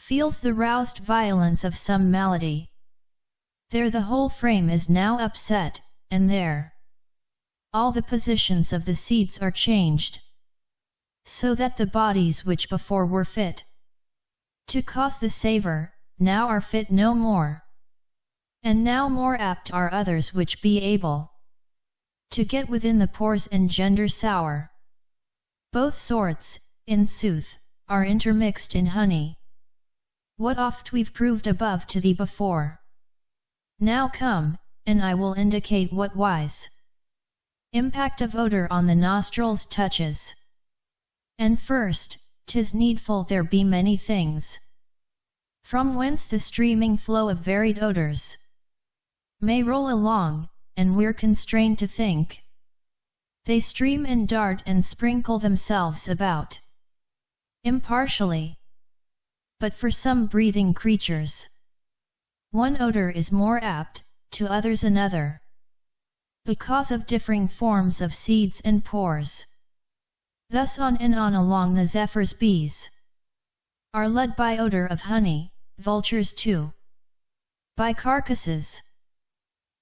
feels the roused violence of some malady. There the whole frame is now upset, and there all the positions of the seeds are changed, so that the bodies which before were fit to cause the savour, now are fit no more. And now more apt are others which be able to get within the pores and gender sour. Both sorts, in sooth, are intermixed in honey. What oft we've proved above to thee before. Now come, and I will indicate what wise impact of odor on the nostrils touches. And first, 'tis needful there be many things, from whence the streaming flow of varied odors may roll along, and we're constrained to think they stream and dart and sprinkle themselves about impartially. But for some breathing creatures, one odor is more apt, to others another, because of differing forms of seeds and pores. Thus on and on along the zephyrs bees are led by odor of honey, vultures too by carcasses.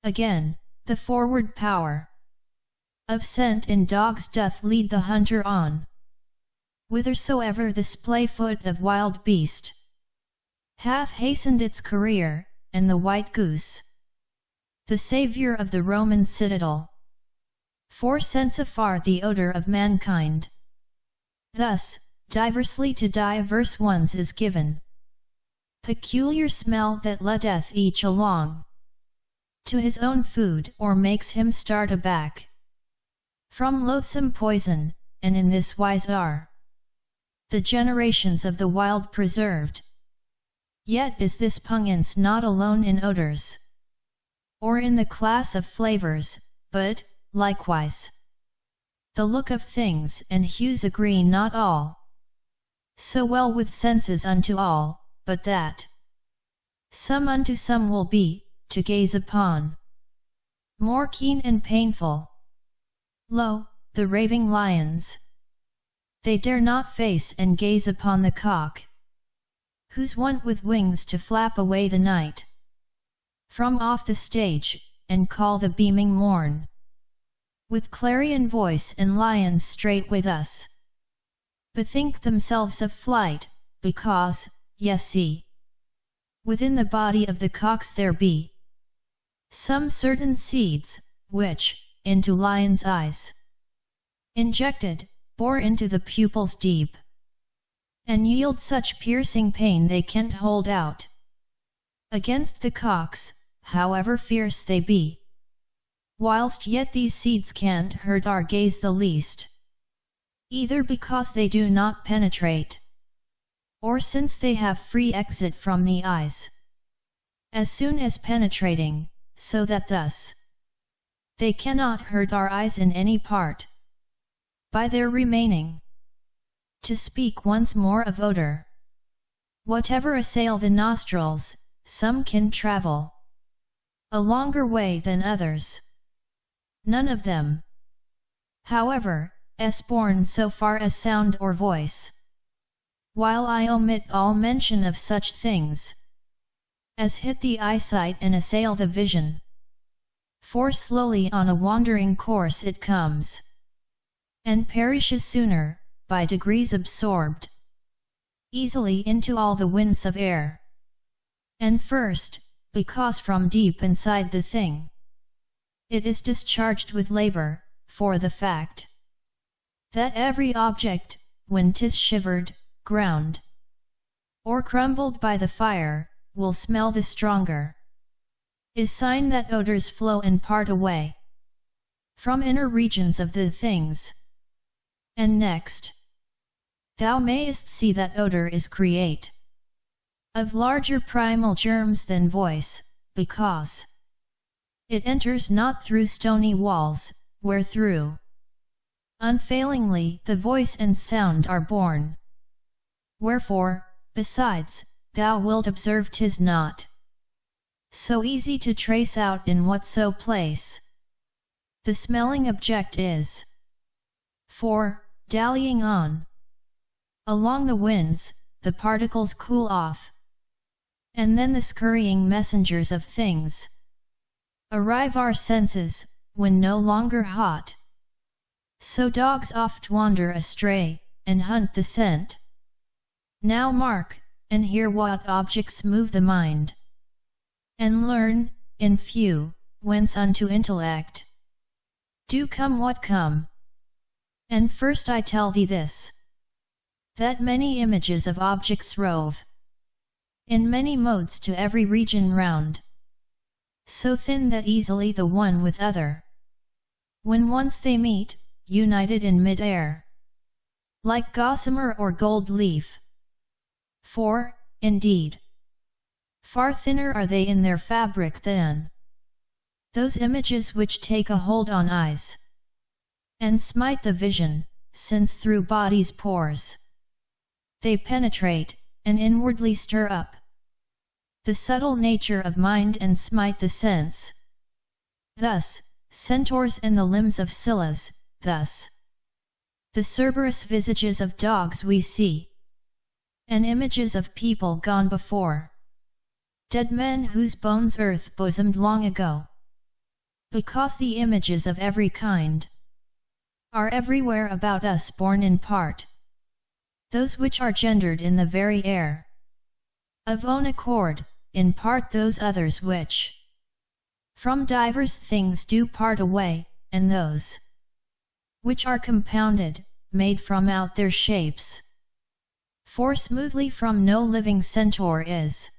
Again, the forward power of scent in dogs doth lead the hunter on, whithersoever the splay foot of wild beast hath hastened its career, and the white goose, the saviour of the Roman citadel, forescents afar the odour of mankind. Thus, diversely to diverse ones is given peculiar smell that leadeth each along to his own food, or makes him start aback from loathsome poison, and in this wise are the generations of the wild preserved. Yet is this pungence not alone in odors, or in the class of flavors, but, likewise, the look of things and hues agree not all so well with senses unto all, but that some unto some will be, to gaze upon, more keen and painful. Lo, the raving lions! They dare not face and gaze upon the cock, who's wont with wings to flap away the night from off the stage, and call the beaming morn with clarion voice, and lions straightway thus bethink themselves of flight, because, yes, see, within the body of the cocks there be some certain seeds, which, into lions' eyes injected, bore into the pupils deep, and yield such piercing pain they can't hold out against the cocks, however fierce they be. Whilst yet these seeds can't hurt our gaze the least, either because they do not penetrate, or since they have free exit from the eyes as soon as penetrating, so that thus they cannot hurt our eyes in any part by their remaining. To speak once more of odor, whatever assail the nostrils, some can travel a longer way than others. None of them, however, is borne so far as sound or voice, while I omit all mention of such things as hit the eyesight and assail the vision. For slowly on a wandering course it comes, and perishes sooner, by degrees absorbed easily into all the winds of air. And first, because from deep inside the thing it is discharged with labour, for the fact that every object, when 'tis shivered, ground, or crumbled by the fire, will smell the stronger, is sign that odors flow and part away from inner regions of the things. And next, thou mayest see that odor is create of larger primal germs than voice, because it enters not through stony walls, where through unfailingly the voice and sound are born. Wherefore, besides, thou wilt observe 'tis not so easy to trace out in whatso place the smelling object is. For, dallying on along the winds, the particles cool off, And then the scurrying messengers of things arrive our senses, when no longer hot. So dogs oft wander astray, and hunt the scent. Now mark, and hear what objects move the mind. And learn, in few, whence unto intellect do come what come. And first I tell thee this, that many images of objects rove in many modes to every region round, so thin that easily the one with other, when once they meet, united in mid-air, like gossamer or gold leaf. For, indeed, far thinner are they in their fabric than those images which take a hold on eyes, and smite the vision, since through body's pores they penetrate, and inwardly stir up the subtle nature of mind and smite the sense. Thus, centaurs and the limbs of Scyllas, thus the Cerberus visages of dogs we see, and images of people gone before, dead men whose bones earth bosomed long ago. Because the images of every kind are everywhere about us born in part, those which are gendered in the very air, of own accord, in part those others which from divers things do part away, and those which are compounded, made from out their shapes. For smoothly from no living centaur is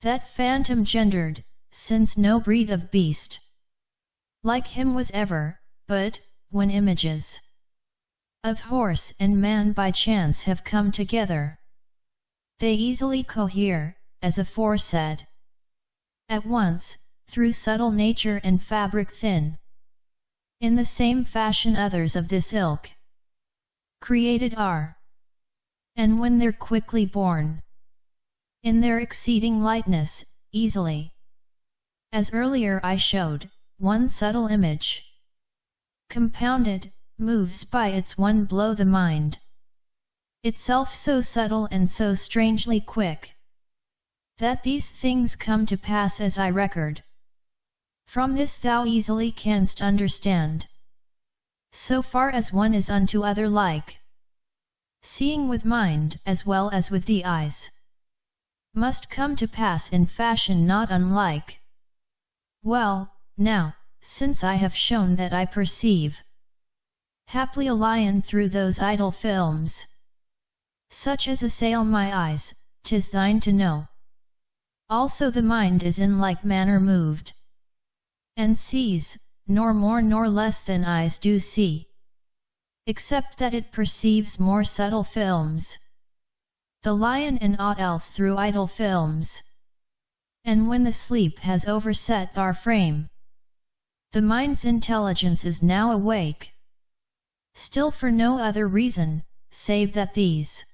that phantom gendered, since no breed of beast like him was ever, but, when images of horse and man by chance have come together, they easily cohere, as aforesaid, at once, through subtle nature and fabric thin. In the same fashion others of this ilk created are, and when they're quickly born, in their exceeding lightness, easily, as earlier I showed, one subtle image, compounded, moves by its one blow the mind, itself so subtle and so strangely quick, that these things come to pass as I record. From this thou easily canst understand, so far as one is unto other like, seeing with mind as well as with the eyes, must come to pass in fashion not unlike. Well, now, since I have shown that I perceive haply a lion through those idle films, such as assail my eyes, 'tis thine to know. Also the mind is in like manner moved, and sees, nor more nor less than eyes do see, except that it perceives more subtle films, the lion and aught else through idle films. And when the sleep has overset our frame, the mind's intelligence is now awake, still for no other reason, save that these,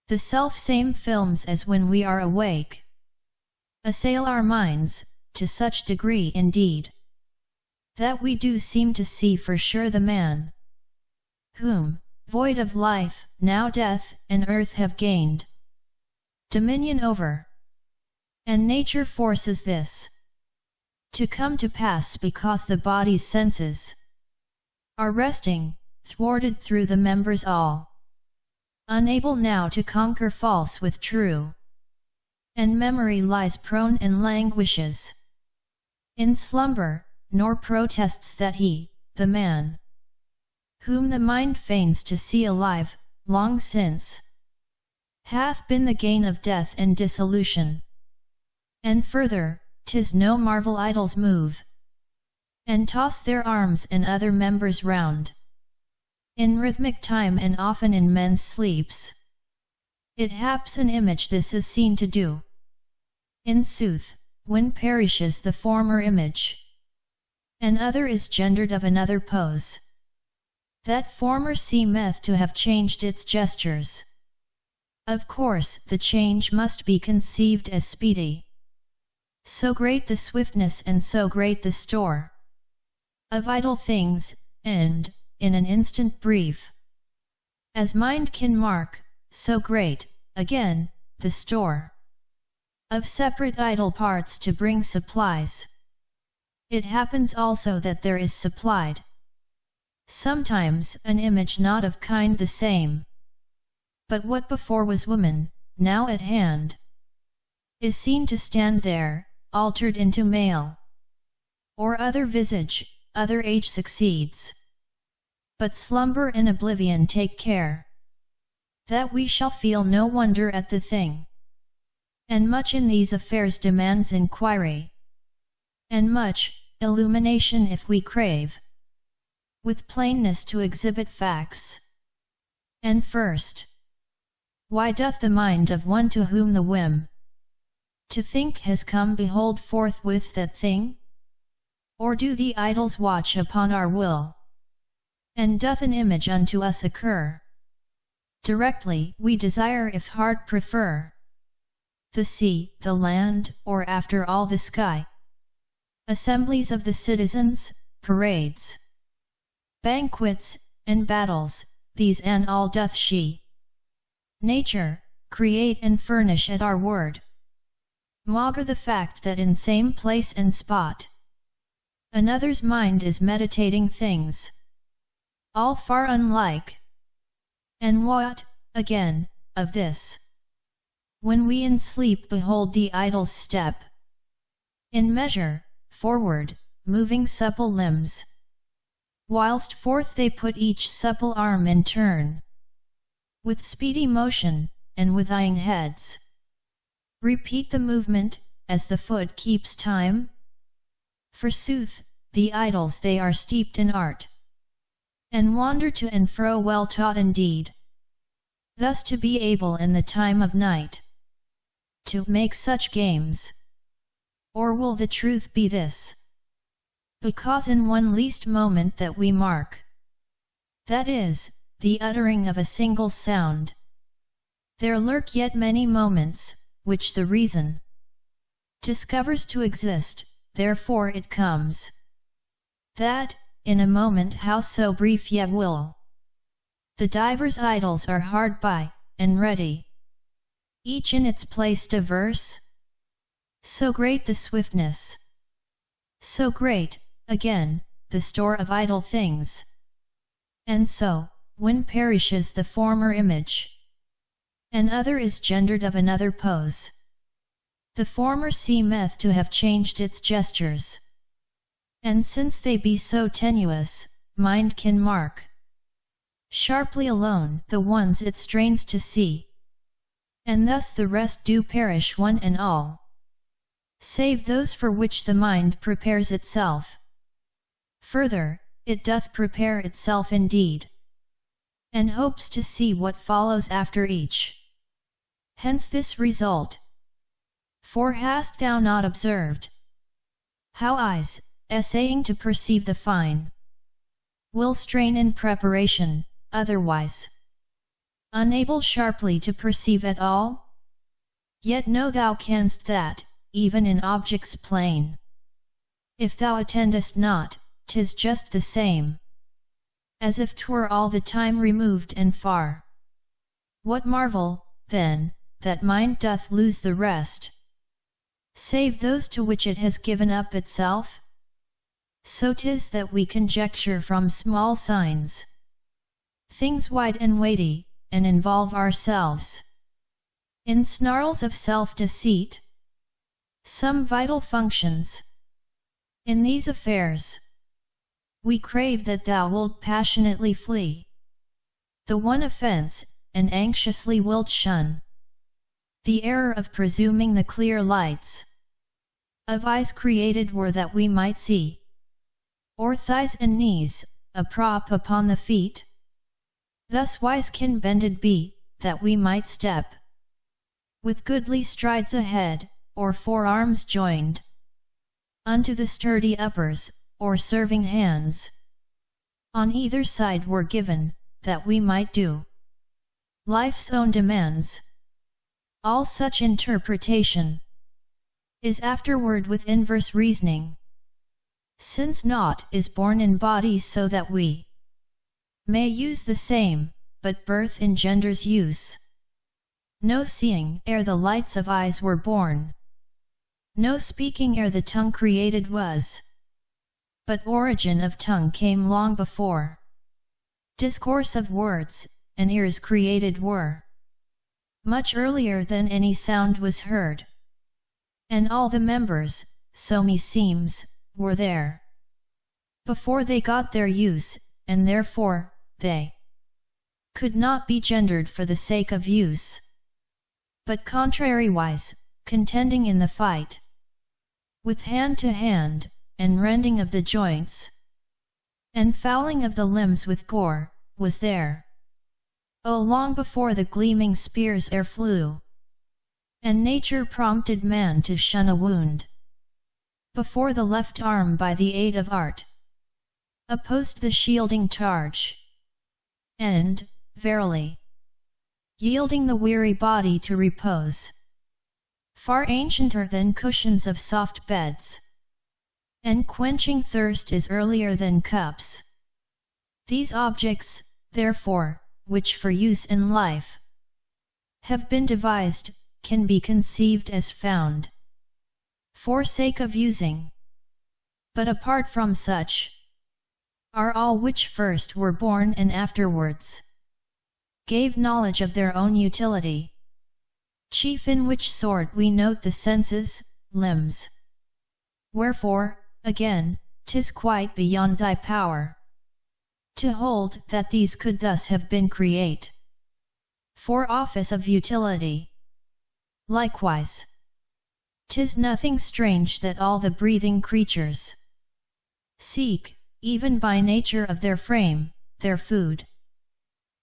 the self-same films as when we are awake, assail our minds, to such degree indeed, that we do seem to see for sure the man, whom, void of life, now death and earth have gained dominion over. And nature forces this to come to pass because the body's senses are resting, thwarted through the members all, unable now to conquer false with true, and memory lies prone and languishes in slumber, nor protests that he, the man, whom the mind feigns to see alive, long since hath been the gain of death and dissolution. And further, 'tis no marvel idols move, and toss their arms and other members round, in rhythmic time and often in men's sleeps. It haps an image this is seen to do. In sooth, when perishes the former image, and other is gendered of another pose, that former seemeth to have changed its gestures. Of course the change must be conceived as speedy, so great the swiftness and so great the store of idle things, and, in an instant brief, as mind can mark, so great, again, the store of separate idol parts to bring supplies. It happens also that there is supplied sometimes an image not of kind the same, but what before was woman, now at hand, is seen to stand there, altered into male, or other visage, other age succeeds. But slumber and oblivion take care that we shall feel no wonder at the thing. And much in these affairs demands inquiry, and much illumination if we crave with plainness to exhibit facts. And first, why doth the mind of one to whom the whim to think has come behold forthwith that thing? Or do the idols watch upon our will? And doth an image unto us occur directly we desire if heart prefer the sea, the land, or after all the sky? Assemblies of the citizens, parades, banquets, and battles, these and all doth she, nature, create and furnish at our word. Maugre the fact that in same place and spot, another's mind is meditating things all far unlike. And what, again, of this? When we in sleep behold the idol's step, in measure, forward, moving supple limbs, whilst forth they put each supple arm in turn, with speedy motion, and with eyeing heads, repeat the movement, as the foot keeps time? Forsooth, the idols they are steeped in art, and wander to and fro well taught indeed, thus to be able in the time of night to make such games. Or will the truth be this? Because in one least moment that we mark, that is, the uttering of a single sound, there lurk yet many moments, which the reason discovers to exist, therefore it comes, that, in a moment howso brief yet will, the divers idols are hard by, and ready, each in its place diverse. So great the swiftness, so great, again, the store of idle things. And so, when perishes the former image, another is gendered of another pose, the former seemeth to have changed its gestures. And since they be so tenuous, mind can mark sharply alone the ones it strains to see, and thus the rest do perish one and all, save those for which the mind prepares itself. Further, it doth prepare itself indeed, and hopes to see what follows after each. Hence this result. For hast thou not observed how eyes, essaying to perceive the fine, will strain in preparation, otherwise unable sharply to perceive at all? Yet know thou canst that, even in objects plain, if thou attendest not, 'tis just the same, as if 'twere all the time removed and far. What marvel, then, that mind doth lose the rest, save those to which it has given up itself? So 'tis that we conjecture from small signs things wide and weighty, and involve ourselves in snarls of self-deceit. Some vital functions in these affairs we crave that thou wilt passionately flee, the one offence, and anxiously wilt shun the error of presuming the clear lights of eyes created were that we might see, or thighs and knees, a prop upon the feet. Thus wise can bended be, that we might step with goodly strides ahead, or forearms joined unto the sturdy uppers, or serving hands on either side were given, that we might do life's own demands. All such interpretation is afterward with inverse reasoning, since naught is born in bodies so that we may use the same, but birth engenders use. No seeing ere the lights of eyes were born. No speaking ere the tongue created was. But origin of tongue came long before. Discourse of words, and ears created were. Much earlier than any sound was heard. And all the members, so meseems, were there. Before they got their use, and therefore, they could not be gendered for the sake of use. But contrariwise, contending in the fight, with hand to hand, and rending of the joints, and fouling of the limbs with gore, was there. Oh, long before the gleaming spears ere flew, and nature prompted man to shun a wound, before the left arm by the aid of art opposed the shielding charge, and, verily, yielding the weary body to repose, far ancienter than cushions of soft beds, and quenching thirst is earlier than cups. These objects, therefore, which for use in life have been devised, can be conceived as found for sake of using. But apart from such, are all which first were born and afterwards gave knowledge of their own utility, chief in which sort we note the senses, limbs. Wherefore, again, 'tis quite beyond thy power to hold that these could thus have been create for office of utility. Likewise, 'tis nothing strange that all the breathing creatures seek, even by nature of their frame, their food.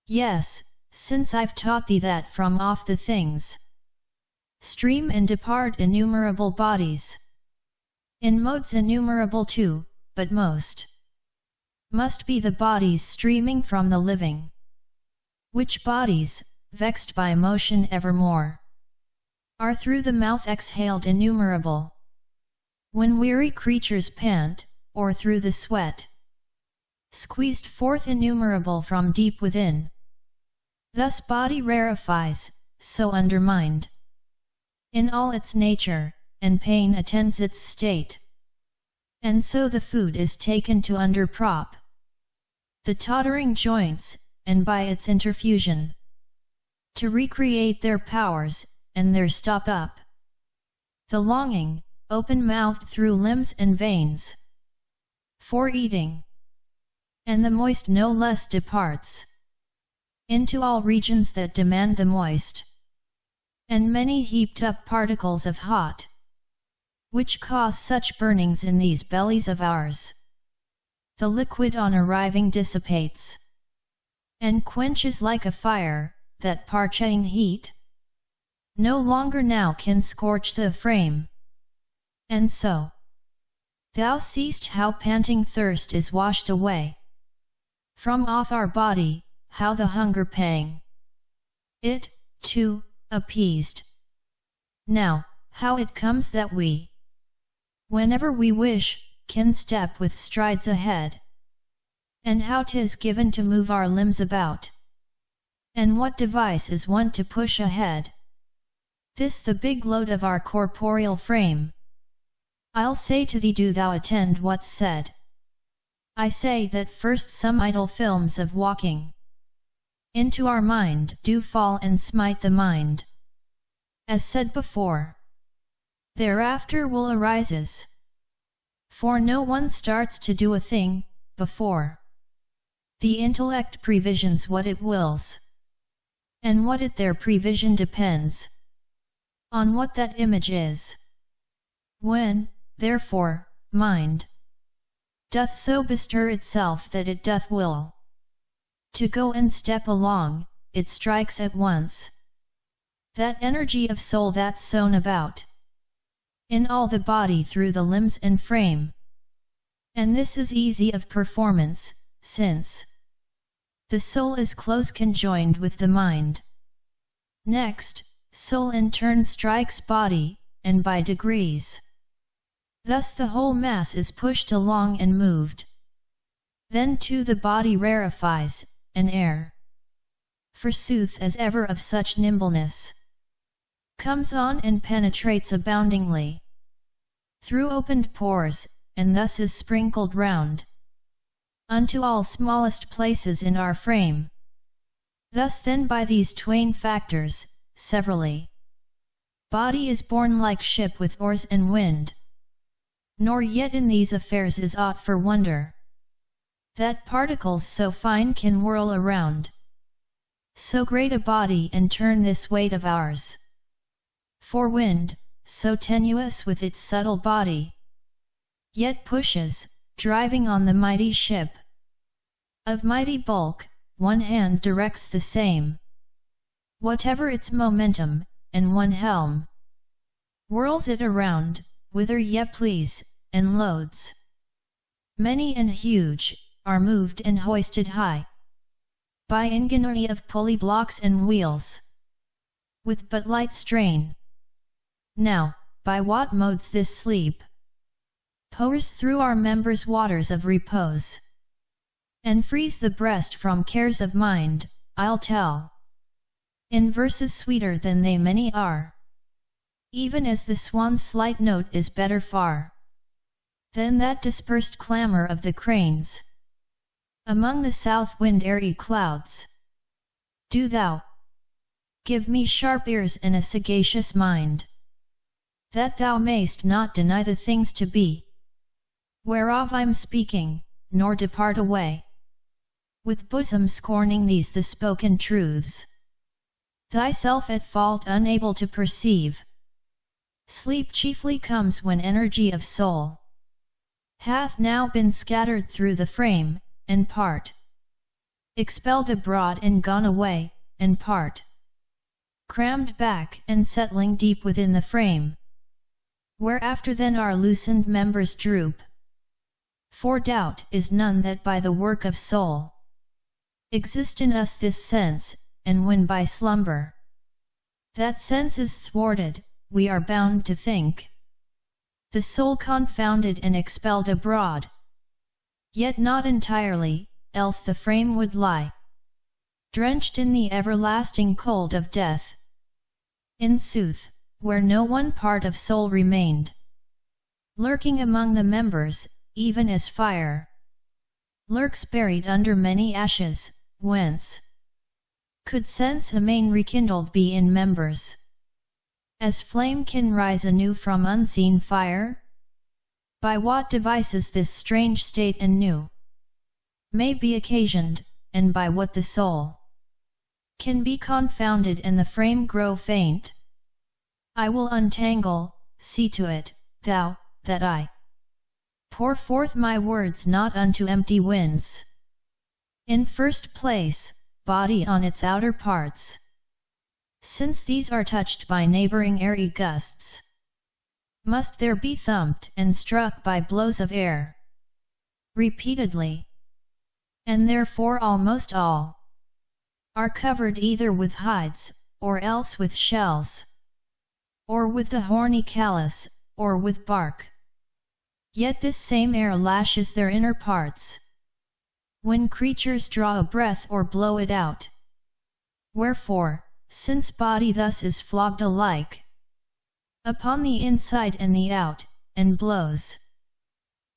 Yes, since I've taught thee that from off the things stream and depart innumerable bodies, in modes innumerable too, but most must be the bodies streaming from the living, which bodies, vexed by motion evermore, are through the mouth exhaled innumerable, when weary creatures pant, or through the sweat squeezed forth innumerable from deep within. Thus body rarefies, so undermined in all its nature, and pain attends its state. And so the food is taken to underprop the tottering joints, and by its interfusion to recreate their powers, and there stop up the longing, open-mouthed through limbs and veins for eating. And the moist no less departs into all regions that demand the moist, and many heaped up particles of hot, which cause such burnings in these bellies of ours. The liquid on arriving dissipates, and quenches like a fire, that parching heat no longer now can scorch the frame. And so, thou seest how panting thirst is washed away from off our body, how the hunger pang it, too, appeased. Now, how it comes that we, whenever we wish, can step with strides ahead, and how 'tis given to move our limbs about, and what device is one to push ahead. This the big load of our corporeal frame. I'll say to thee, do thou attend what's said. I say that first some idle films of walking into our mind do fall and smite the mind, as said before. Thereafter will arises. For no one starts to do a thing, before the intellect previsions what it wills, and what it their prevision depends on what that image is. When, therefore, mind doth so bestir itself that it doth will to go and step along, it strikes at once that energy of soul that's sown about in all the body through the limbs and frame. And this is easy of performance, since the soul is close conjoined with the mind. Next, soul in turn strikes body, and by degrees thus the whole mass is pushed along and moved. Then too the body rarefies, and air, forsooth as ever of such nimbleness, comes on and penetrates aboundingly. through opened pores, and thus is sprinkled round unto all smallest places in our frame. Thus then by these twain factors, severally, body is borne like ship with oars and wind. Nor yet in these affairs is aught for wonder, that particles so fine can whirl around so great a body and turn this weight of ours. For wind, so tenuous with its subtle body, yet pushes, driving on the mighty ship. Of mighty bulk, one hand directs the same, whatever its momentum, and one helm whirls it around, whither ye please, and loads, many and huge, are moved and hoisted high by ingenuity of pulley blocks and wheels, with but light strain. Now, by what modes this sleep pours through our members waters of repose, and frees the breast from cares of mind, I'll tell, in verses sweeter than they many are, even as the swan's slight note is better far than that dispersed clamour of the cranes among the south wind airy clouds. Do thou give me sharp ears and a sagacious mind, that thou mayst not deny the things to be, whereof I'm speaking, nor depart away with bosom scorning these the spoken truths, thyself at fault unable to perceive. Sleep chiefly comes when energy of soul hath now been scattered through the frame, and part expelled abroad and gone away, and part crammed back and settling deep within the frame, whereafter then our loosened members droop. For doubt is none that by the work of soul exist in us this sense, and when by slumber that sense is thwarted, we are bound to think the soul confounded and expelled abroad. Yet not entirely, else the frame would lie drenched in the everlasting cold of death. In sooth, where no one part of soul remained, lurking among the members, even as fire lurks buried under many ashes, whence could sense amain rekindled be in members, as flame can rise anew from unseen fire? By what devices this strange state anew may be occasioned, and by what the soul can be confounded and the frame grow faint, I will untangle. See to it, thou, that I pour forth my words not unto empty winds. In first place, body on its outer parts, since these are touched by neighbouring airy gusts, must there be thumped and struck by blows of air repeatedly, and therefore almost all are covered either with hides, or else with shells, or with the horny callus, or with bark. Yet this same air lashes their inner parts when creatures draw a breath or blow it out. Wherefore, since body thus is flogged alike upon the inside and the out, and blows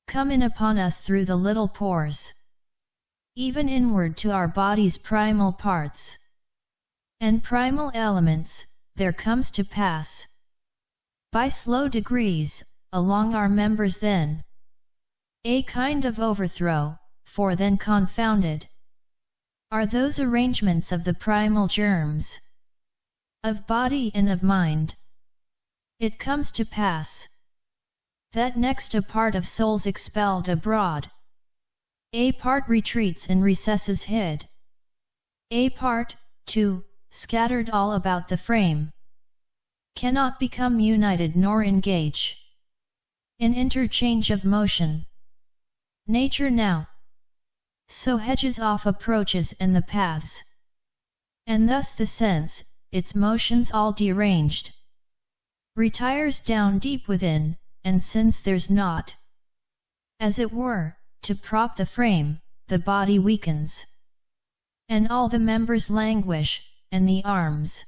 come in upon us through the little pores, even inward to our body's primal parts and primal elements, there comes to pass by slow degrees along our members then a kind of overthrow, for then confounded are those arrangements of the primal germs of body and of mind. It comes to pass that next a part of souls expelled abroad, a part retreats in recesses hid, a part, too, scattered all about the frame, cannot become united nor engage in interchange of motion. Nature now so hedges off approaches and the paths, and thus the sense, its motions all deranged, retires down deep within, and since there's naught, as it were, to prop the frame, the body weakens, and all the members languish, and the arms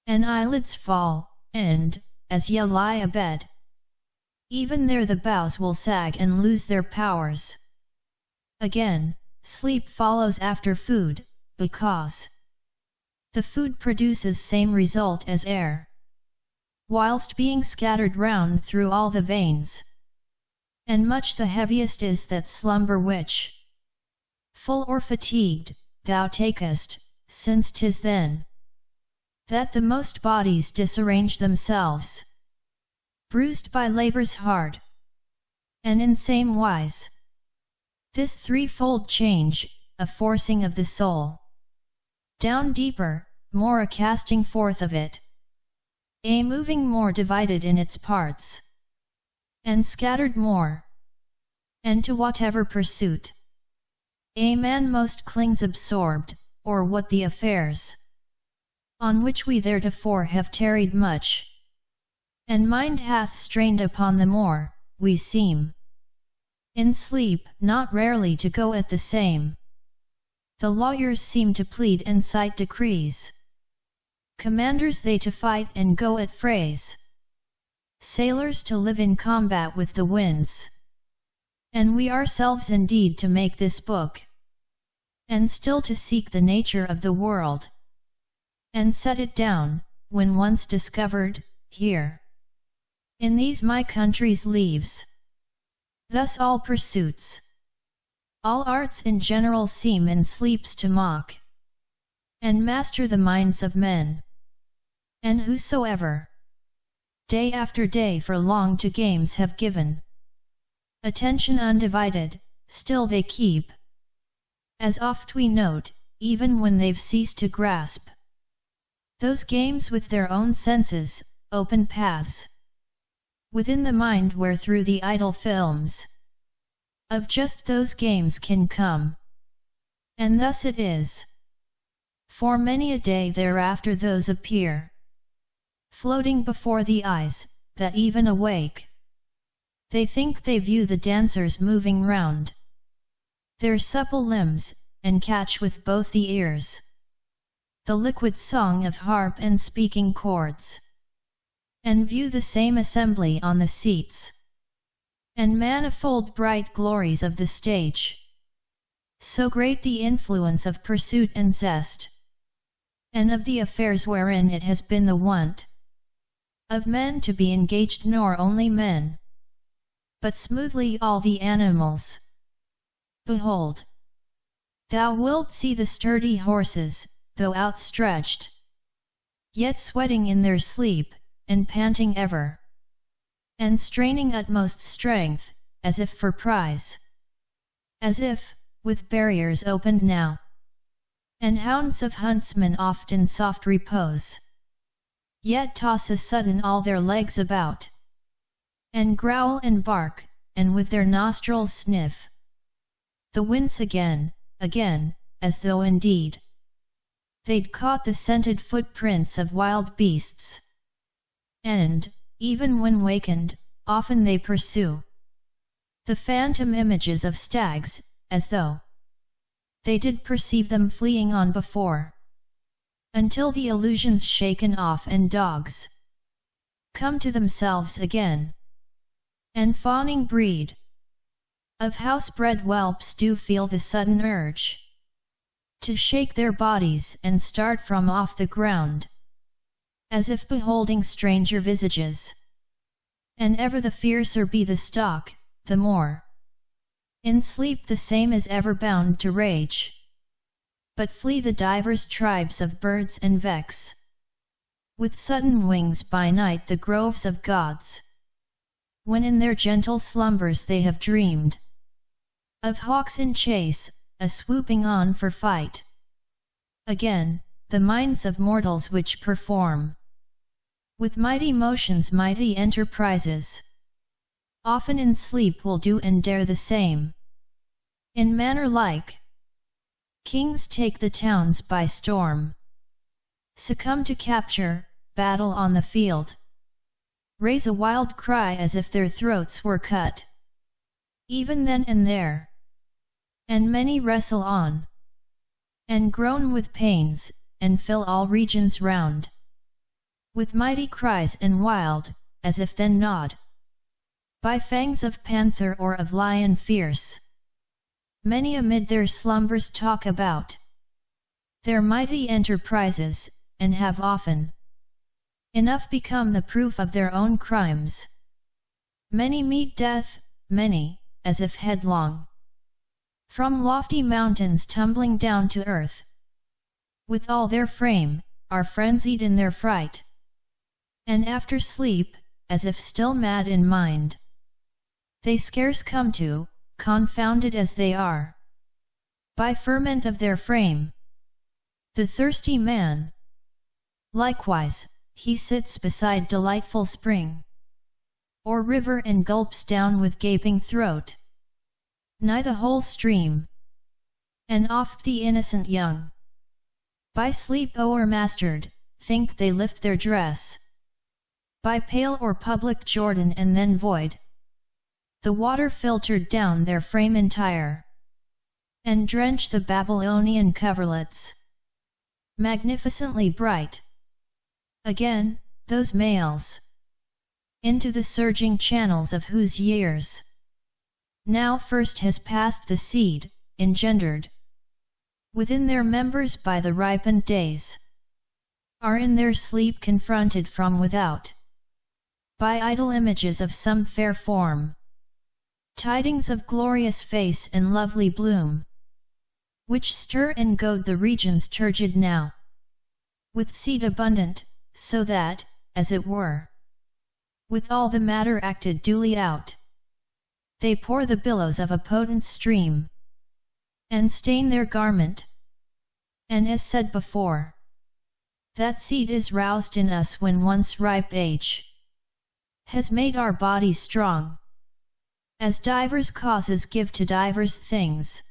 and eyelids fall, and, as ye lie abed, Even there the boughs will sag and lose their powers. Again, sleep follows after food, because the food produces same result as air, whilst being scattered round through all the veins. And much the heaviest is that slumber which, full or fatigued, thou takest, since 'tis then that the most bodies disarrange themselves, bruised by labours hard. And in same wise, this threefold change, a forcing of the soul down deeper, more a casting forth of it, a moving more divided in its parts, and scattered more, and to whatever pursuit a man most clings absorbed, or what the affairs on which we theretofore have tarried much, and mind hath strained upon the more, we seem in sleep not rarely to go at the same. The lawyers seem to plead and cite decrees, commanders they to fight and go at frays, sailors to live in combat with the winds. And we ourselves indeed to make this book, and still to seek the nature of the world, and set it down, when once discovered, here in these my country's leaves. Thus all pursuits, all arts in general seem in sleeps to mock, and master the minds of men. And whosoever, day after day for long to games have given attention undivided, still they keep, as oft we note, even when they've ceased to grasp those games with their own senses, open paths within the mind where through the idle films of just those games can come. And thus it is, for many a day thereafter those appear, floating before the eyes, that even awake, they think they view the dancers moving round their supple limbs, and catch with both the ears the liquid song of harp and speaking chords, and view the same assembly on the seats, and manifold bright glories of the stage. So great the influence of pursuit and zest, and of the affairs wherein it has been the wont of men to be engaged, nor only men, but smoothly all the animals. Behold, thou wilt see the sturdy horses, though outstretched, yet sweating in their sleep, and panting ever, and straining utmost strength, as if for prize, as if, with barriers opened now, and hounds of huntsmen oft in soft repose, yet toss a sudden all their legs about, and growl and bark, and with their nostrils sniff the winds again, again, as though indeed they'd caught the scented footprints of wild beasts. And, even when wakened, often they pursue the phantom images of stags, as though they did perceive them fleeing on before, until the illusion's shaken off and dogs come to themselves again, and fawning breed of house-bred whelps do feel the sudden urge to shake their bodies and start from off the ground, as if beholding stranger visages. And ever the fiercer be the stalk, the more in sleep the same is ever bound to rage. But flee the divers tribes of birds and vex with sudden wings by night the groves of gods, when in their gentle slumbers they have dreamed of hawks in chase, a swooping on for fight. Again, the minds of mortals which perform with mighty motions mighty enterprises, often in sleep will do and dare the same. In manner like kings take the towns by storm, succumb to capture, battle on the field, raise a wild cry as if their throats were cut, even then and there. And many wrestle on, and groan with pains, and fill all regions round with mighty cries and wild, as if then gnawed by fangs of panther or of lion fierce. Many amid their slumbers talk about their mighty enterprises, and have often enough become the proof of their own crimes. Many meet death, many, as if headlong, from lofty mountains tumbling down to earth. With all their frame, are frenzied in their fright, and after sleep, as if still mad in mind, they scarce come to, confounded as they are, by ferment of their frame. The thirsty man, likewise, he sits beside delightful spring, or river and gulps down with gaping throat, nigh the whole stream, and oft the innocent young, by sleep o'ermastered, think they lift their dress by pale or public Jordan, and then void the water filtered down their frame entire, and drench the Babylonian coverlets, magnificently bright. Again, those males, into the surging channels of whose years now first has passed the seed, engendered within their members by the ripened days, are in their sleep confronted from without by idle images of some fair form, tidings of glorious face and lovely bloom, which stir and goad the regions turgid now with seed abundant, so that, as it were, with all the matter acted duly out, they pour the billows of a potent stream, and stain their garment. And as said before, that seed is roused in us when once ripe age has made our bodies strong, as divers causes give to divers things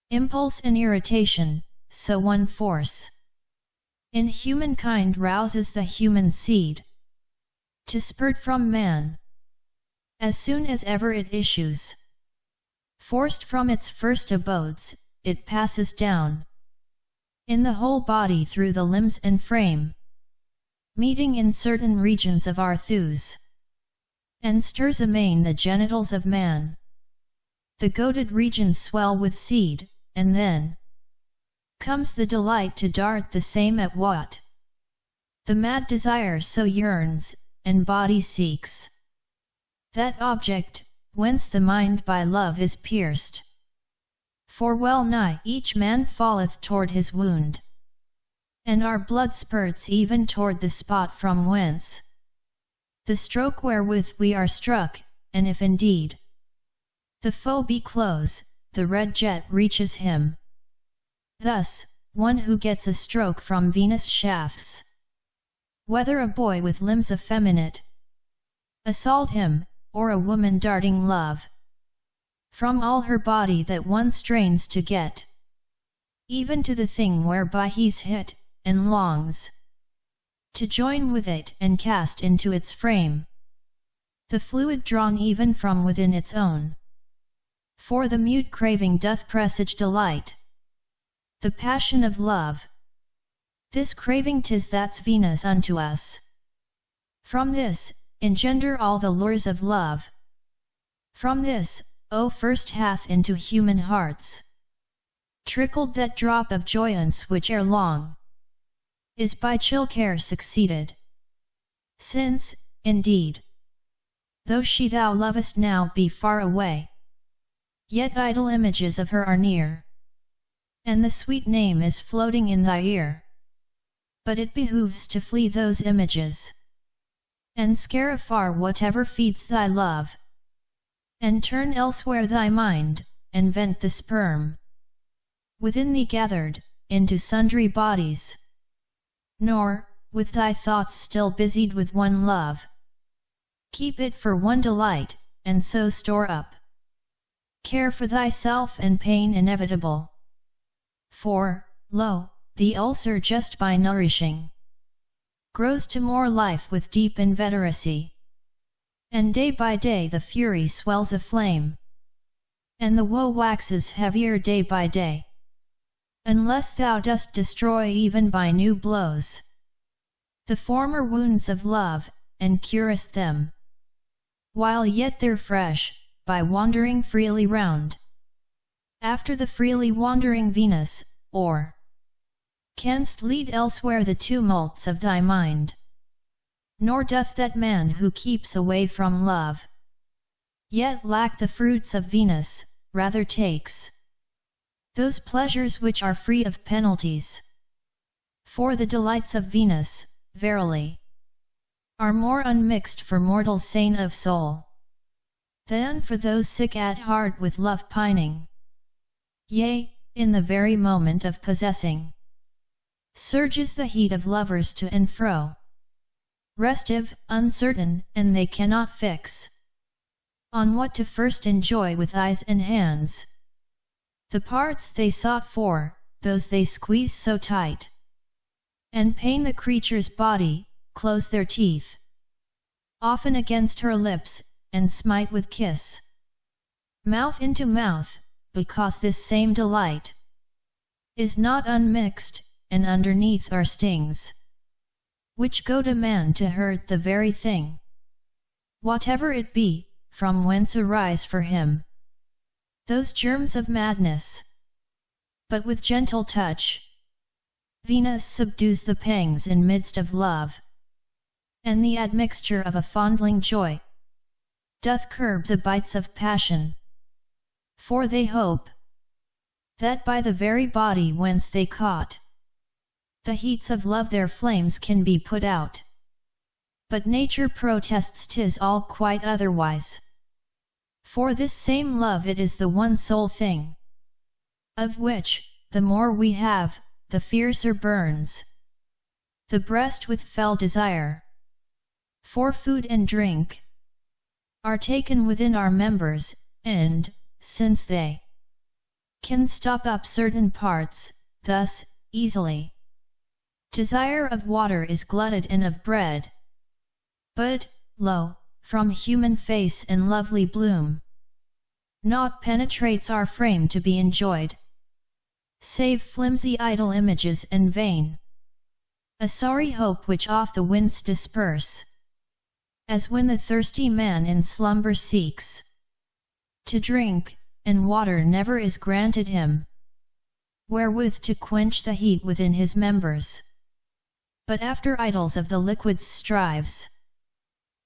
impulse and irritation, so one force in humankind rouses the human seed to spurt from man, as soon as ever it issues. Forced from its first abodes, it passes down in the whole body through the limbs and frame, meeting in certain regions of our thews, and stirs amain the genitals of man. The goaded regions swell with seed, and then comes the delight to dart the same at what the mad desire so yearns, and body seeks. That object, whence the mind by love is pierced. For well nigh each man falleth toward his wound, and our blood spurts even toward the spot from whence the stroke wherewith we are struck, and if indeed the foe be close, the red jet reaches him. Thus, one who gets a stroke from Venus' shafts, whether a boy with limbs effeminate assault him, or a woman darting love from all her body that one strains to get, even to the thing whereby he's hit, and longs to join with it and cast into its frame the fluid drawn even from within its own. For the mute craving doth presage delight, the passion of love. This craving 'tis that's Venus unto us. From this, engender all the lures of love. From this, O first hath into human hearts trickled that drop of joyance which ere long is by chill care succeeded. Since, indeed, though she thou lovest now be far away, yet idle images of her are near, and the sweet name is floating in thy ear. But it behooves to flee those images, and scare afar whatever feeds thy love, and turn elsewhere thy mind, and vent the sperm within thee gathered, into sundry bodies. Nor, with thy thoughts still busied with one love, keep it for one delight, and so store up care for thyself and pain inevitable. For, lo, the ulcer just by nourishing grows to more life with deep inveteracy, and day by day the fury swells aflame, and the woe waxes heavier day by day, unless thou dost destroy even by new blows the former wounds of love, and curest them. while yet they're fresh, by wandering freely round. After the freely wandering Venus, or canst lead elsewhere the tumults of thy mind. Nor doth that man who keeps away from love yet lack the fruits of Venus, rather takes those pleasures which are free of penalties. For the delights of Venus, verily, are more unmixed for mortals sane of soul, than for those sick at heart with love pining. Yea, in the very moment of possessing, surges the heat of lovers to and fro, restive, uncertain, and they cannot fix on what to first enjoy with eyes and hands. The parts they sought for, those they squeeze so tight, and pain the creature's body, close their teeth often against her lips, and smite with kiss mouth into mouth, because this same delight is not unmixed, and underneath are stings which go to man to hurt the very thing, whatever it be, from whence arise for him those germs of madness. But with gentle touch Venus subdues the pangs in midst of love, and the admixture of a fondling joy doth curb the bites of passion. For they hope that by the very body whence they caught the heats of love their flames can be put out. But nature protests 'tis all quite otherwise. For this same love it is the one sole thing, of which, the more we have, the fiercer burns the breast with fell desire. For food and drink are taken within our members, and, since they can stop up certain parts, thus, easily, desire of water is glutted and of bread. But, lo, from human face and lovely bloom, naught penetrates our frame to be enjoyed, save flimsy idle images and vain, a sorry hope which oft the winds disperse, as when the thirsty man in slumber seeks to drink, and water never is granted him, wherewith to quench the heat within his members. But after idols of the liquids strives,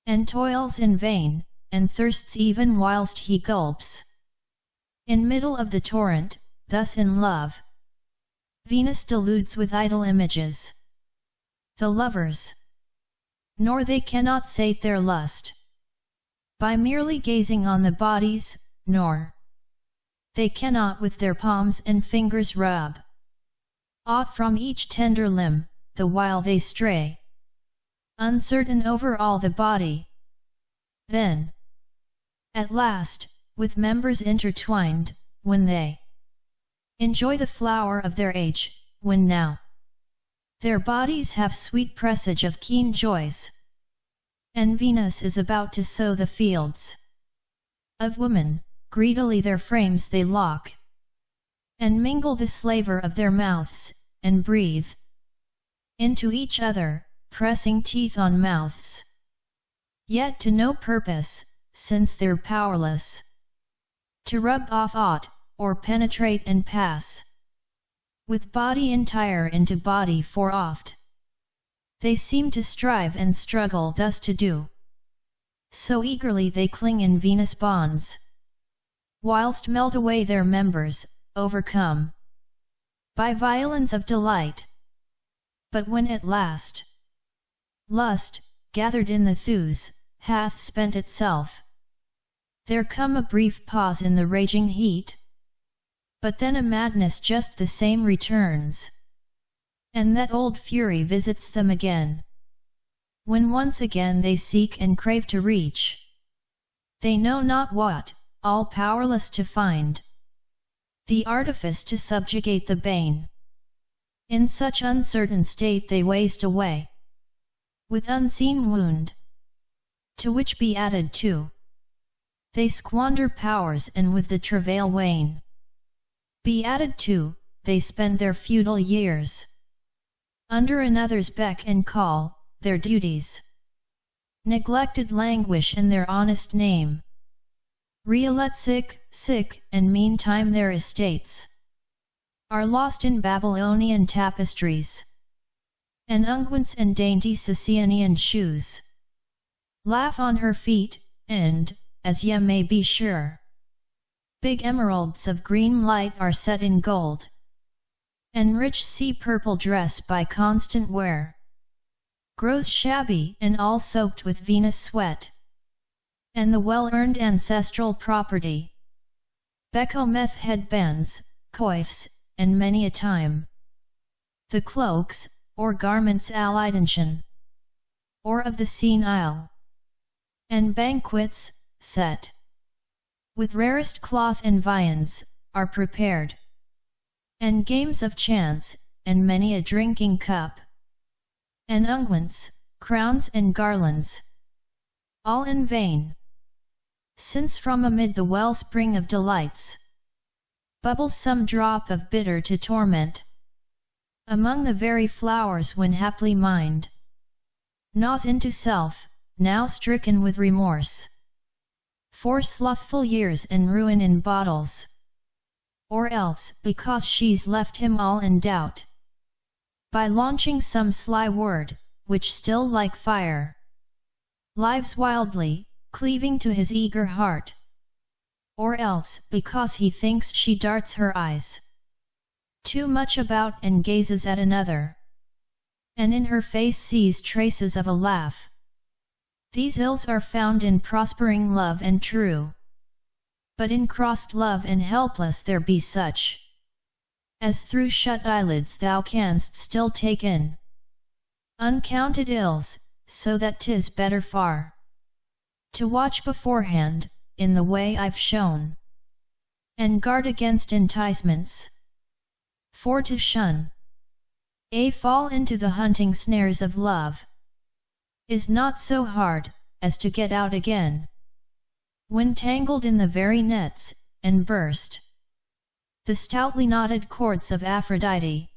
and toils in vain, and thirsts even whilst he gulps in middle of the torrent. Thus in love Venus deludes with idle images the lovers, nor they cannot sate their lust by merely gazing on the bodies, nor they cannot with their palms and fingers rub aught from each tender limb, the while they stray uncertain over all the body. Then, at last, with members intertwined, when they enjoy the flower of their age, when now their bodies have sweet presage of keen joys, and Venus is about to sow the fields of woman, greedily their frames they lock, and mingle the slaver of their mouths, and breathe into each other, pressing teeth on mouths, yet to no purpose, since they're powerless to rub off aught, or penetrate and pass with body entire into body. For oft they seem to strive and struggle thus to do, so eagerly they cling in Venus bonds, whilst melt away their members, overcome by violence of delight. But when at last lust, gathered in the thews, hath spent itself, there come a brief pause in the raging heat, but then a madness just the same returns, and that old fury visits them again, when once again they seek and crave to reach they know not what, all powerless to find the artifice to subjugate the bane. In such uncertain state they waste away, with unseen wound, to which be added too they squander powers, and with the travail wane be added to, they spend their feudal years under another's beck and call, their duties neglected languish in their honest name. Riolet sick, and meantime their estates are lost in Babylonian tapestries, and unguents and dainty Sicilian shoes. Laugh on her feet, and, as ye may be sure, big emeralds of green light are set in gold, and rich sea-purple dress by constant wear grows shabby and all soaked with Venus sweat, and the well-earned ancestral property Becometh headbands, coifs, and many a time the cloaks, or garments Alidentian, or of the senile, and banquets, set with rarest cloth and viands, are prepared, and games of chance, and many a drinking cup, and unguents, crowns and garlands, all in vain, since from amid the wellspring of delights bubbles some drop of bitter to torment. Among the very flowers when haply mind gnaws into self, now stricken with remorse for slothful years and ruin in bottles, or else because she's left him all in doubt, by launching some sly word, which still like fire lives wildly, cleaving to his eager heart, or else because he thinks she darts her eyes too much about and gazes at another, and in her face sees traces of a laugh. These ills are found in prospering love and true, but in crossed love and helpless there be such, as through shut eyelids thou canst still take in uncounted ills, so that 'tis better far to watch beforehand, in the way I've shown, and guard against enticements, for to shun a fall into the hunting snares of love is not so hard as to get out again, when tangled in the very nets, and burst the stoutly knotted cords of Aphrodite.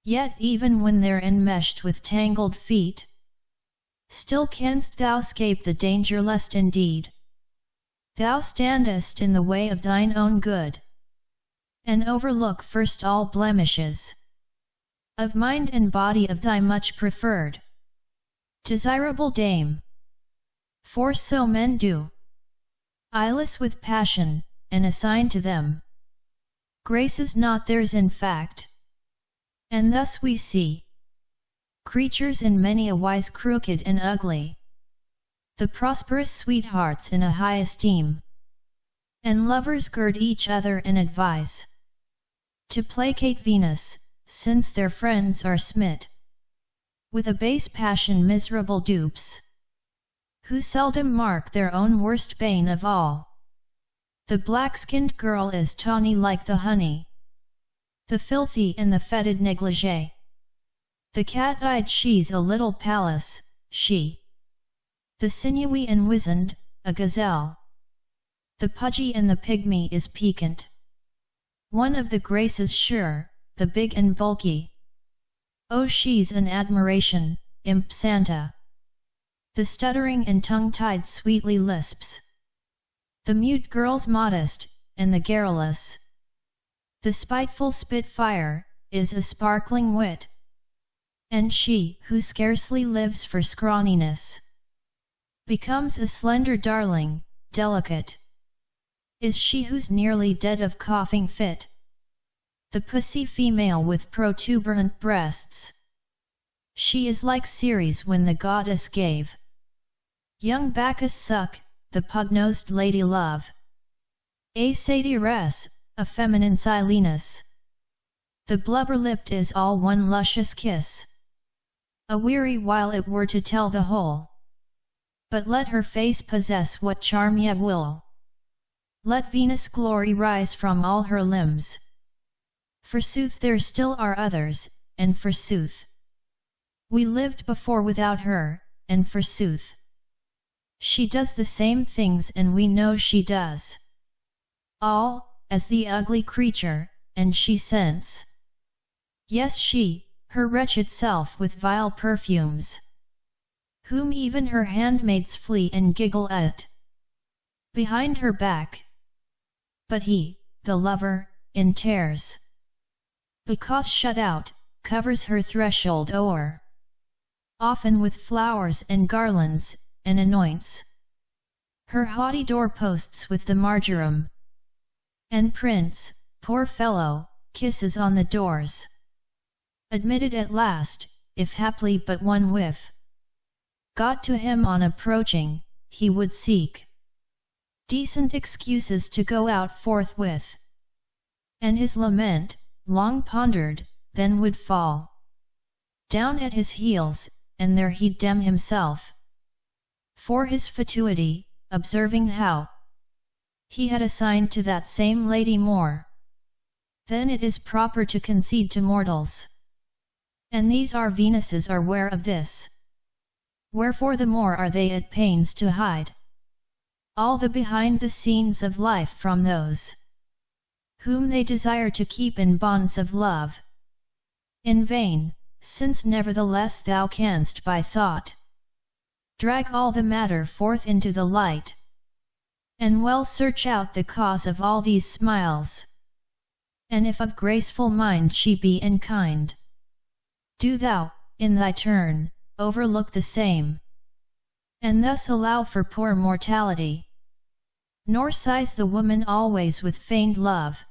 Yet even when they're enmeshed with tangled feet, still canst thou scape the danger, lest indeed thou standest in the way of thine own good, and overlook first all blemishes of mind and body of thy much preferred desirable dame. For so men do, eyeless with passion, and assign to them graces not theirs in fact. And thus we see creatures in many a wise crooked and ugly, the prosperous sweethearts in a high esteem, and lovers gird each other and advise to placate Venus, since their friends are smit with a base passion, miserable dupes, who seldom mark their own worst bane of all. The black-skinned girl is tawny like the honey, the filthy and the fetid negligee. The cat-eyed she's a little Pallas, she. The sinewy and wizened, a gazelle. The pudgy and the pygmy is piquant. One of the graces sure, the big and bulky. Oh, she's an admiration, imp Santa. The stuttering and tongue-tied sweetly lisps. The mute girl's modest, and the garrulous. The spiteful spitfire, is a sparkling wit. And she, who scarcely lives for scrawniness, becomes a slender darling, delicate. Is she who's nearly dead of coughing fit. The pussy female with protuberant breasts. She is like Ceres when the goddess gave young Bacchus suck, the pug-nosed lady love. A satiress, a feminine Silenus. The blubber-lipped is all one luscious kiss. A weary while it were to tell the whole. But let her face possess what charm ye will. Let Venus' glory rise from all her limbs. Forsooth there still are others, and forsooth we lived before without her, and forsooth she does the same things, and we know she does all, as the ugly creature, and she scents. Yes, she, her wretched self with vile perfumes, whom even her handmaids flee and giggle at behind her back. But he, the lover, in tears, because shut out, covers her threshold o'er, often with flowers and garlands, and anoints her haughty doorposts with the marjoram. And Prince, poor fellow, kisses on the doors. Admitted at last, if haply but one whiff got to him on approaching, he would seek decent excuses to go out forthwith. And his lament, long pondered, then would fall down at his heels, and there he'd damn himself for his fatuity, observing how he had assigned to that same lady more than it is proper to concede to mortals. And these our Venuses are ware of this. Wherefore the more are they at pains to hide all the behind the scenes of life from those whom they desire to keep in bonds of love. In vain, since nevertheless thou canst by thought drag all the matter forth into the light, and well search out the cause of all these smiles. And if of graceful mind she be and kind, do thou, in thy turn, overlook the same, and thus allow for poor mortality. Nor sighs the woman always with feigned love,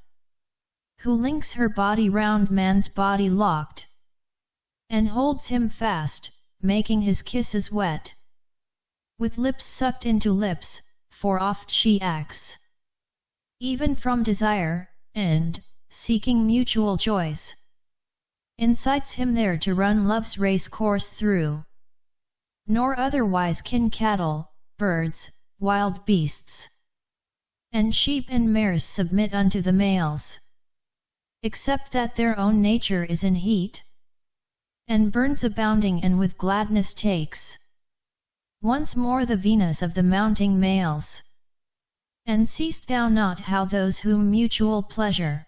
who links her body round man's body locked, and holds him fast, making his kisses wet, with lips sucked into lips, for oft she acts even from desire, and, seeking mutual joys, incites him there to run love's race course through. Nor otherwise can cattle, birds, wild beasts, and sheep and mares submit unto the males, except that their own nature is in heat, and burns abounding and with gladness takes once more the Venus of the mounting males. And seest thou not how those whom mutual pleasure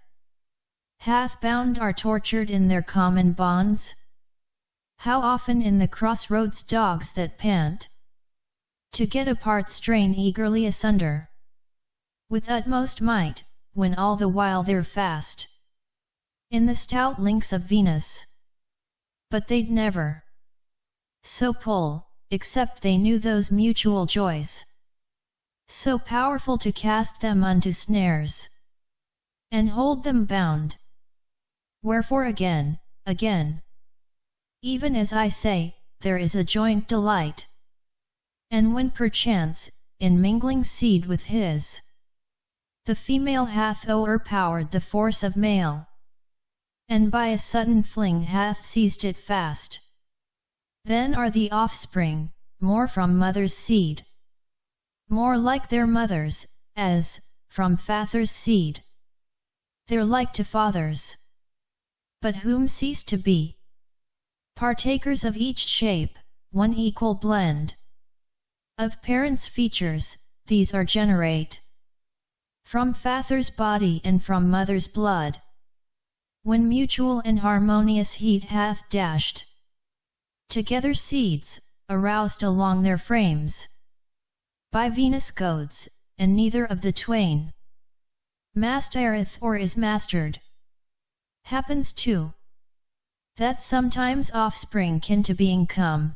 hath bound are tortured in their common bonds? How often in the crossroads dogs that pant to get apart strain eagerly asunder with utmost might, when all the while they're fast in the stout links of Venus. But they'd never so pull, except they knew those mutual joys so powerful to cast them unto snares, and hold them bound. Wherefore again, even as I say, there is a joint delight. And when perchance, in mingling seed with his, the female hath o'erpowered the force of male, and by a sudden fling hath seized it fast, then are the offspring, more from mother's seed, more like their mothers, as, from father's seed, they're like to fathers, but whom cease to be partakers of each shape, one equal blend of parents' features. These are generate from father's body and from mother's blood, when mutual and harmonious heat hath dashed together seeds, aroused along their frames by Venus' goads, and neither of the twain mastereth or is mastered. Happens too that sometimes offspring kin to being come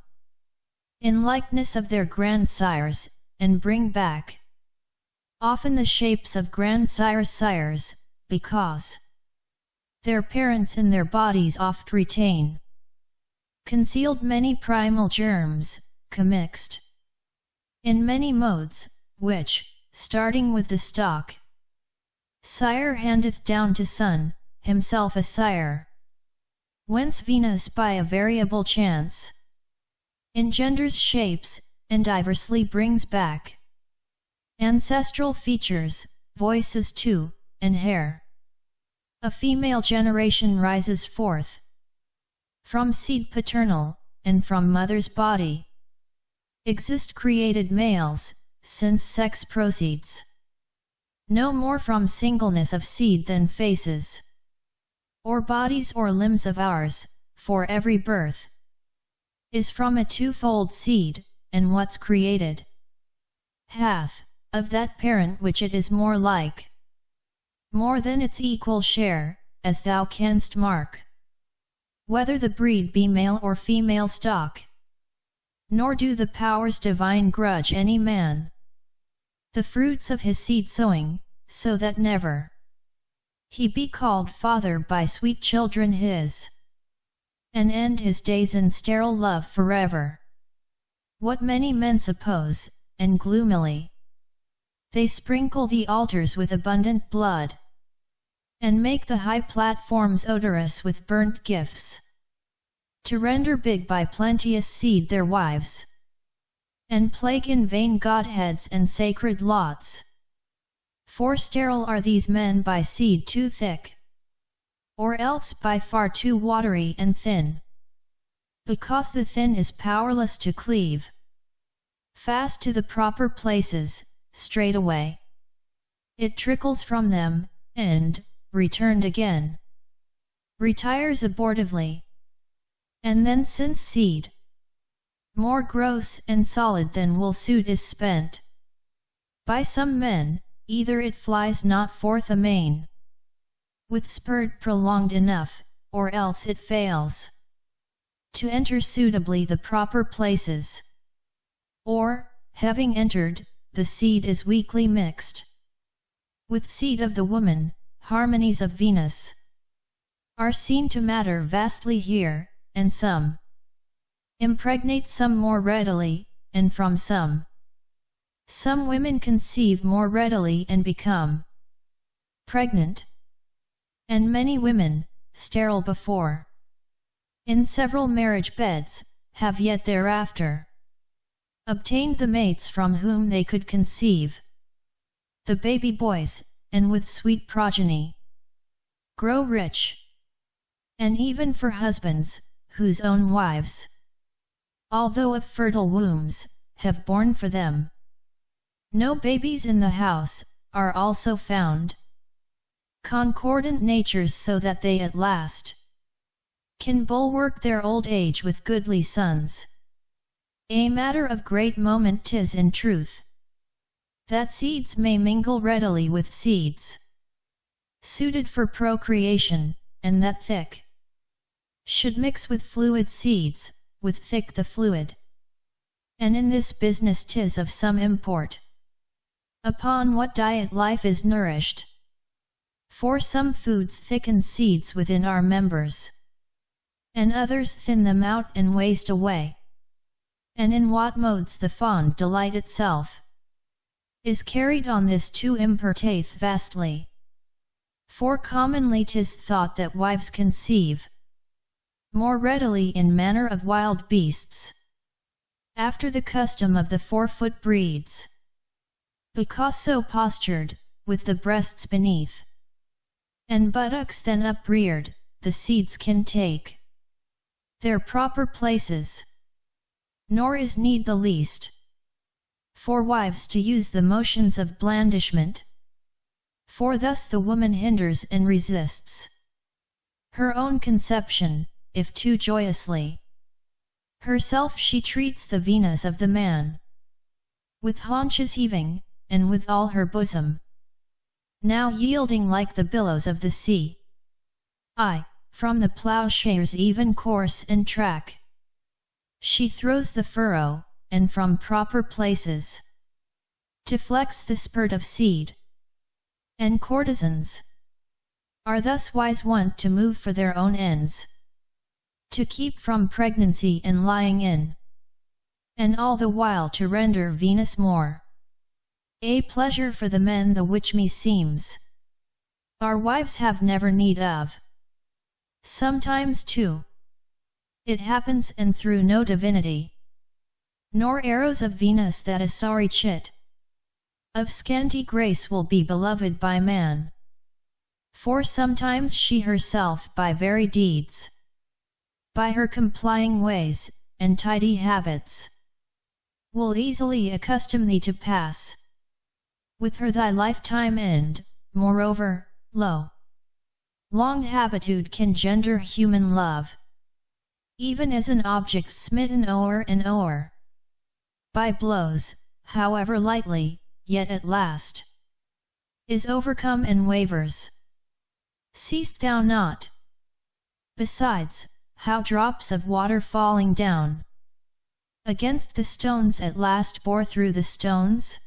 in likeness of their grandsires, and bring back often the shapes of grandsires' sires, because their parents in their bodies oft retain concealed many primal germs, commixed in many modes, which, starting with the stock, sire handeth down to son, himself a sire. Whence Venus by a variable chance engenders shapes, and diversely brings back ancestral features, voices too, and hair. A female generation rises forth from seed paternal, and from mother's body exist created males, since sex proceeds no more from singleness of seed than faces, or bodies or limbs of ours, for every birth is from a twofold seed, and what's created hath, of that parent which it is more like, more than its equal share, as thou canst mark, whether the breed be male or female stock. Nor do the powers divine grudge any man the fruits of his seed sowing, so that never he be called father by sweet children his, and end his days in sterile love forever. What many men suppose, and gloomily they sprinkle the altars with abundant blood, and make the high platforms odorous with burnt gifts, to render big by plenteous seed their wives, and plague in vain godheads and sacred lots. For sterile are these men by seed too thick, or else by far too watery and thin, because the thin is powerless to cleave fast to the proper places. Straightway it trickles from them, and, returned again, retires abortively. And then, since seed more gross and solid than will suit is spent by some men, either it flies not forth amain with spurt prolonged enough, or else it fails to enter suitably the proper places, or, having entered, the seed is weakly mixed with seed of the woman. Harmonies of Venus are seen to matter vastly here, and some impregnate some more readily, and from some women conceive more readily and become pregnant, and many women, sterile before, in several marriage beds, have yet thereafter obtained the mates from whom they could conceive the baby boys, and with sweet progeny grow rich. And even for husbands, whose own wives, although of fertile wombs, have borne for them no babies in the house, are also found concordant natures, so that they at last can bulwark their old age with goodly sons. A matter of great moment 'tis in truth, that seeds may mingle readily with seeds suited for procreation, and that thick should mix with fluid seeds, with thick the fluid. And in this business 'tis of some import upon what diet life is nourished. For some foods thicken seeds within our members, and others thin them out and waste away. And in what modes the fond delight itself is carried on, this too importeth vastly. For commonly 'tis thought that wives conceive more readily in manner of wild beasts, after the custom of the 4-foot breeds, because so postured, with the breasts beneath, and buttocks then upreared, the seeds can take their proper places. Nor is need the least for wives to use the motions of blandishment, for thus the woman hinders and resists her own conception, if too joyously herself she treats the Venus of the man, with haunches heaving, and with all her bosom now yielding like the billows of the sea. From the ploughshare's even course and track she throws the furrow, and from proper places deflects the spurt of seed. And courtesans are thus wise wont to move for their own ends, to keep from pregnancy and lying in, and all the while to render Venus more a pleasure for the men, the which me seems our wives have never need of. Sometimes too it happens, and through no divinity, nor arrows of Venus, that a sorry chit of scanty grace will be beloved by man. For sometimes she herself by very deeds, by her complying ways, and tidy habits, will easily accustom thee to pass with her thy lifetime, and, moreover, long habitude can gender human love. even as an object smitten o'er and o'er by blows, however lightly, yet at last is overcome and wavers. Seest thou not? Besides, how drops of water falling down against the stones at last bore through the stones?